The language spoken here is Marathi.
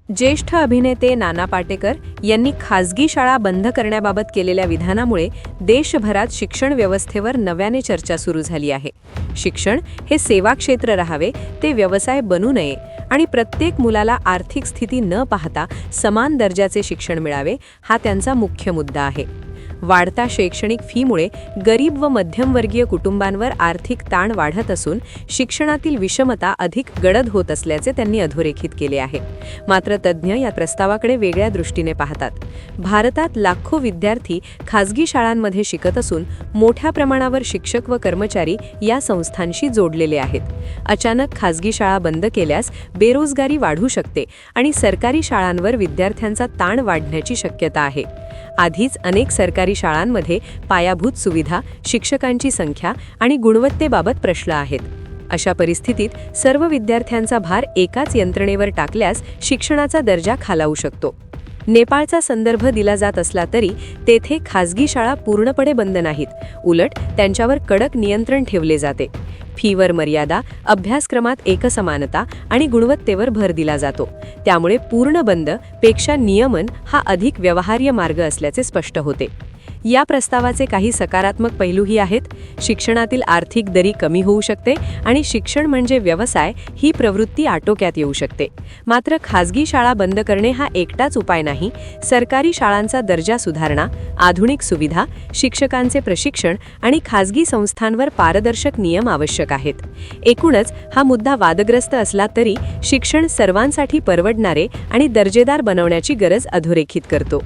ज्येष्ठ अभिनेते नाना पाटेकर यांनी खासगी शाळा बंद करण्याबाबत केलेल्या विधानामुळे देशभरात शिक्षण व्यवस्थेवर नव्याने चर्चा सुरू झाली आहे. शिक्षण हे सेवा क्षेत्र राहावे, ते व्यवसाय बनू नये आणि प्रत्येक मुलाला आर्थिक स्थिती न पाहता समान दर्जाचे शिक्षण मिळावे, हा त्यांचा मुख्य मुद्दा आहे. वाढता शैक्षणिक फीमुळे गरीब व मध्यमवर्गीय कुटुंबांवर आर्थिक ताण वाढत असून शिक्षणातील विषमता अधिक गडद होत असल्याचे त्यांनी अधोरेखित केले आहे. मात्र तज्ज्ञ या प्रस्तावाकडे वेगळ्या दृष्टीने पाहतात. भारतात लाखो विद्यार्थी खासगी शाळांमध्ये शिकत असून मोठ्या प्रमाणावर शिक्षक व कर्मचारी या संस्थांशी जोडलेले आहेत. अचानक खासगी शाळा बंद केल्यास बेरोजगारी वाढू शकते आणि सरकारी शाळांवर विद्यार्थ्यांचा ताण वाढण्याची शक्यता आहे. आधीच अनेक सरकारी शाळांमध्ये पायाभूत सुविधा, शिक्षकांची संख्या आणि गुणवत्तेबाबत प्रश्न आहेत. अशा परिस्थितीत सर्व विद्यार्थ्यांचा भार एकाच यंत्रणेवर टाकल्यास शिक्षणाचा दर्जा खालावू शकतो. नेपाळचा संदर्भ दिला जात असला तरी तेथे खासगी शाळा पूर्णपणे बंद नाहीत, उलट त्यांच्यावर कडक नियंत्रण ठेवले जाते. फीवर मर्यादा, अभ्यासक्रमात एकसमानता आणि गुणवत्तेवर भर दिला जातो. त्यामुळे पूर्ण बंद पेक्षा नियमन हा अधिक व्यवहार्य मार्ग असल्याचे स्पष्ट होते. या प्रस्तावाचे काही सकारात्मक पैलूही आहेत. शिक्षणातील आर्थिक दरी कमी होऊ शकते आणि शिक्षण म्हणजे व्यवसाय ही प्रवृत्ती आटोक्यात येऊ शकते. मात्र खासगी शाळा बंद करणे हा एकटाच उपाय नाही. सरकारी शाळांचा दर्जा सुधारणा, आधुनिक सुविधा, शिक्षकांचे प्रशिक्षण आणि खासगी संस्थांवर पारदर्शक नियम आवश्यक आहेत. एकूणच हा मुद्दा वादग्रस्त असला तरी शिक्षण सर्वांसाठी परवडणारे आणि दर्जेदार बनवण्याची गरज अधोरेखित करतो.